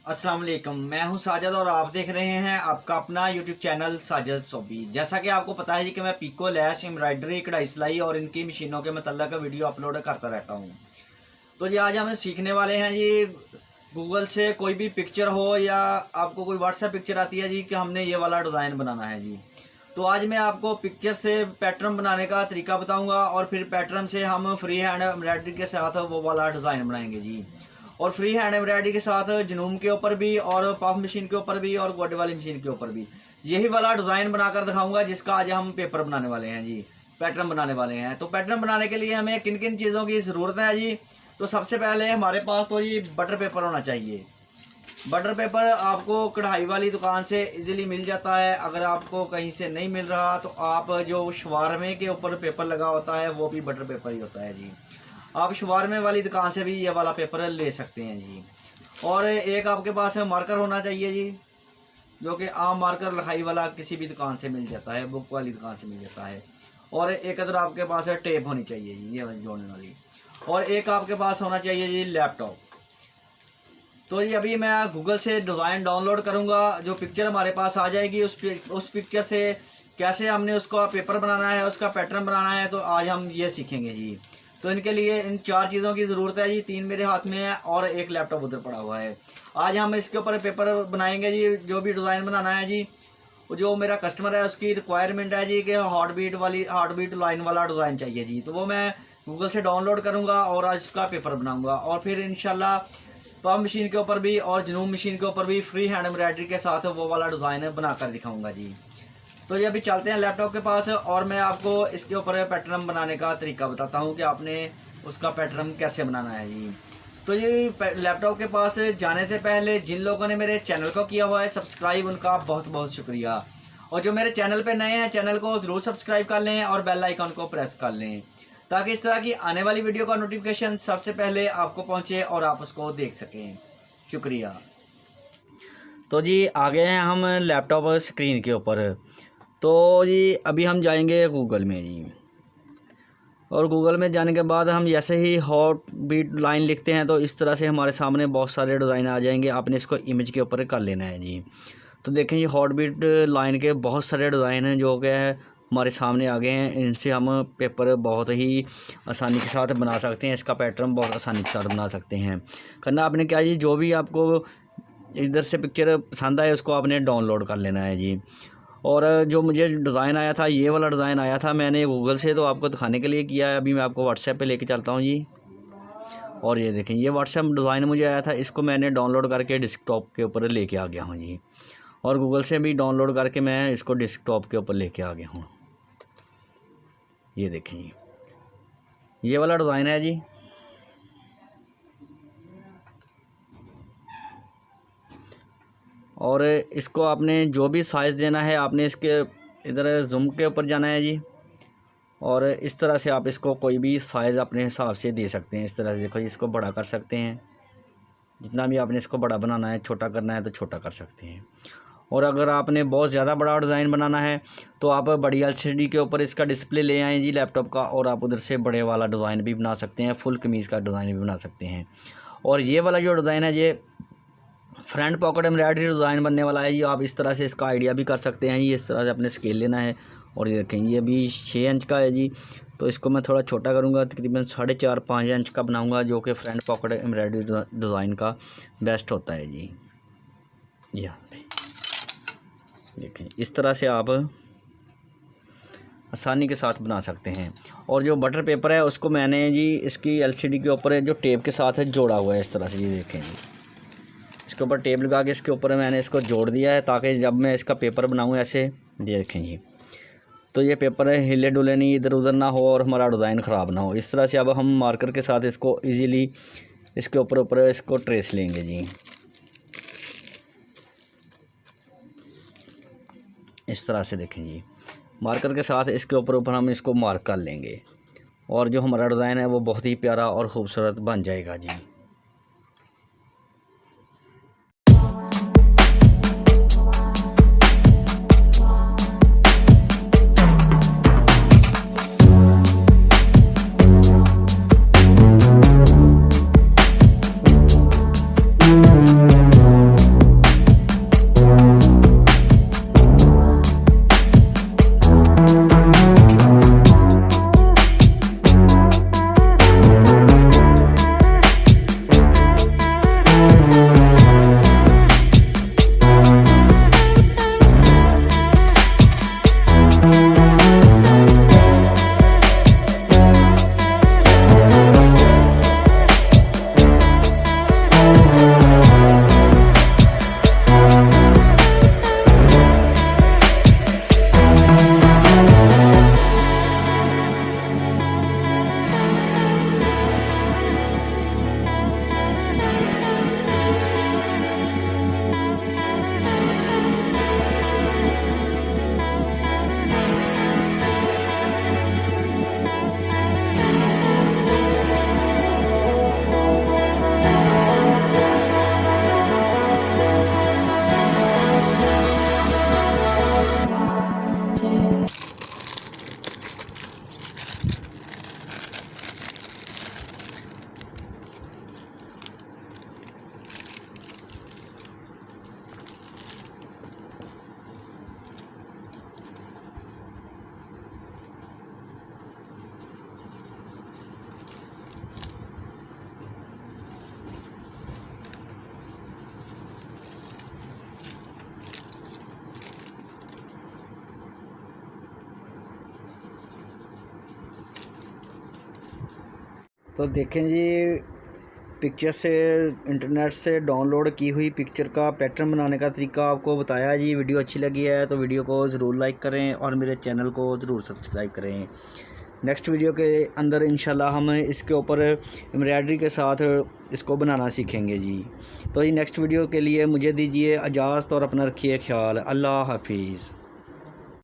अस्सलाम वालेकुम। मैं हूं साजिद और आप देख रहे हैं आपका अपना यूट्यूब चैनल साजिद सोबी। जैसा कि आपको पता है जी कि मैं पिको, लैश, एम्ब्रॉयडरी, कढ़ाई सिलाई और इनकी मशीनों के मतलब वीडियो अपलोड करता रहता हूं। तो जी आज हम सीखने वाले हैं जी गूगल से कोई भी पिक्चर हो या आपको कोई व्हाट्सएप पिक्चर आती है जी कि हमने ये वाला डिज़ाइन बनाना है जी। तो आज मैं आपको पिक्चर से पैटर्न बनाने का तरीका बताऊँगा और फिर पैटर्न से हम फ्री हैंड एम्ब्रॉयडरी के साथ वो वाला डिज़ाइन बनाएंगे जी। और फ्री हैंड एम्ब्रॉयडरी के साथ जनूम के ऊपर भी और पफ मशीन के ऊपर भी और गोडे वाली मशीन के ऊपर भी यही वाला डिज़ाइन बनाकर दिखाऊंगा जिसका आज हम पेपर बनाने वाले हैं जी, पैटर्न बनाने वाले हैं। तो पैटर्न बनाने के लिए हमें किन किन चीज़ों की ज़रूरत है जी। तो सबसे पहले हमारे पास तो ये बटर पेपर होना चाहिए। बटर पेपर आपको कढ़ाई वाली दुकान से इजीली मिल जाता है। अगर आपको कहीं से नहीं मिल रहा तो आप जो शवारमे के ऊपर पेपर लगा होता है वो भी बटर पेपर ही होता है जी। आप शवारमे वाली दुकान से भी ये वाला पेपर ले सकते हैं जी। और एक आपके पास मार्कर होना चाहिए जी, जो कि आम मार्कर लिखाई वाला किसी भी दुकान से मिल जाता है, बुक वाली दुकान से मिल जाता है। और एक अदर आपके पास टेप होनी चाहिए जी, ये जोड़ने वाली। और एक आपके पास होना चाहिए जी लैपटॉप। तो ये अभी मैं गूगल से डिज़ाइन डाउनलोड करूँगा, जो पिक्चर हमारे पास आ जाएगी उस पिक्चर से कैसे हमने उसका पेपर बनाना है, उसका पैटर्न बनाना है, तो आज हम ये सीखेंगे जी। तो इनके लिए इन 4 चीज़ों की ज़रूरत है जी। 3 मेरे हाथ में है और एक लैपटॉप उधर पड़ा हुआ है। आज हम इसके ऊपर पेपर बनाएंगे जी, जो भी डिज़ाइन बनाना है जी। जो मेरा कस्टमर है उसकी रिक्वायरमेंट है जी कि हार्ट बीट लाइन वाला डिज़ाइन चाहिए जी। तो वो मैं गूगल से डाउनलोड करूँगा और आज उसका पेपर बनाऊँगा और फिर इंशाल्लाह पफ मशीन के ऊपर भी और जनूम मशीन के ऊपर भी फ्री हैंड एम्ब्रॉयडरी के साथ वो वाला डिज़ाइन बनाकर दिखाऊँगा जी। तो ये अभी चलते हैं लैपटॉप के पास और मैं आपको इसके ऊपर पैटर्न बनाने का तरीका बताता हूँ कि आपने उसका पैटर्न कैसे बनाना है जी। तो ये लैपटॉप के पास जाने से पहले जिन लोगों ने मेरे चैनल को किया हुआ है सब्सक्राइब, उनका बहुत बहुत शुक्रिया। और जो मेरे चैनल पे नए हैं चैनल को ज़रूर सब्सक्राइब कर लें और बेल आइकन को प्रेस कर लें, ताकि इस तरह की आने वाली वीडियो का नोटिफिकेशन सबसे पहले आपको पहुँचे और आप उसको देख सकें। शुक्रिया। तो जी आ गए हैं हम लैपटॉप स्क्रीन के ऊपर। तो जी अभी हम जाएंगे गूगल में जी, और गूगल में जाने के बाद हम जैसे ही हॉट बीट लाइन लिखते हैं तो इस तरह से हमारे सामने बहुत सारे डिज़ाइन आ जाएंगे। आपने इसको इमेज के ऊपर कर लेना है जी। तो देखें ये हॉट बीट लाइन के बहुत सारे डिज़ाइन हैं जो कि हमारे सामने आ गए हैं। इनसे हम पेपर बहुत ही आसानी के साथ बना सकते हैं, इसका पैटर्न बहुत आसानी के साथ बना सकते हैं। करना आपने क्या जी, जो भी आपको इधर से पिक्चर पसंद आए उसको आपने डाउनलोड कर लेना है जी। और जो मुझे डिज़ाइन आया था, ये वाला डिज़ाइन आया था मैंने गूगल से, तो आपको दिखाने के लिए किया है। अभी मैं आपको व्हाट्सएप पे लेके चलता हूँ जी। और ये देखें ये व्हाट्सएप डिज़ाइन मुझे आया था, इसको मैंने डाउनलोड करके डेस्कटॉप के ऊपर लेके आ गया हूँ जी। और गूगल से भी डाउनलोड करके मैं इसको डेस्कटॉप के ऊपर लेके आ गया हूँ। ये देखें ये वाला डिज़ाइन है जी। और इसको आपने जो भी साइज़ देना है आपने इसके इधर जूम के ऊपर जाना है जी। और इस तरह से आप इसको कोई भी साइज़ अपने हिसाब से दे सकते हैं। इस तरह से देखो इसको बड़ा कर सकते हैं, जितना भी आपने इसको बड़ा बनाना है, छोटा करना है तो छोटा कर सकते हैं। और अगर आपने बहुत ज़्यादा बड़ा डिज़ाइन बनाना है तो आप बड़ी LCD के ऊपर इसका डिस्प्ले ले आएँ जी लैपटॉप का, और आप उधर से बड़े वाला डिज़ाइन भी बना सकते हैं, फुल कमीज़ का डिज़ाइन भी बना सकते हैं। और ये वाला जो डिज़ाइन है ये फ्रंट पॉकेट एम्ब्रॉयडरी डिज़ाइन बनने वाला है जी। आप इस तरह से इसका आइडिया भी कर सकते हैं जी। इस तरह से अपने स्केल लेना है। और ये देखें ये भी 6 इंच का है जी, तो इसको मैं थोड़ा छोटा करूँगा, तकरीबन 4.5-5 इंच का बनाऊँगा, जो कि फ्रंट पॉकेट एम्ब्रॉयडरी डिज़ाइन का बेस्ट होता है जी। यहाँ पे देखें इस तरह से आप आसानी के साथ बना सकते हैं। और जो बटर पेपर है उसको मैंने जी इसकी LCD के ऊपर जो टेप के साथ है जोड़ा हुआ है इस तरह से। ये देखें जी इसके ऊपर टेप लगा के इसके ऊपर मैंने इसको जोड़ दिया है, ताकि जब मैं इसका पेपर बनाऊँ ऐसे देखें जी तो ये पेपर हिले डुले नहीं, इधर उधर ना हो और हमारा डिज़ाइन ख़राब ना हो। इस तरह से अब हम मार्कर के साथ इसको इजीली इसके ऊपर इसको ट्रेस लेंगे जी। इस तरह से देखें जी मार्कर के साथ इसके ऊपर हम इसको मार्क कर लेंगे और जो हमारा डिज़ाइन है वो बहुत ही प्यारा और ख़ूबसूरत बन जाएगा जी। तो देखें जी, पिक्चर से इंटरनेट से डाउनलोड की हुई पिक्चर का पैटर्न बनाने का तरीका आपको बताया जी। वीडियो अच्छी लगी है तो वीडियो को ज़रूर लाइक करें और मेरे चैनल को ज़रूर सब्सक्राइब करें। नेक्स्ट वीडियो के अंदर इंशाल्लाह हम इसके ऊपर एम्ब्रॉयडरी के साथ इसको बनाना सीखेंगे जी। तो ये नेक्स्ट वीडियो के लिए मुझे दीजिए इजाज़त और अपना रखिए ख्याल। अल्लाह हाफिज़।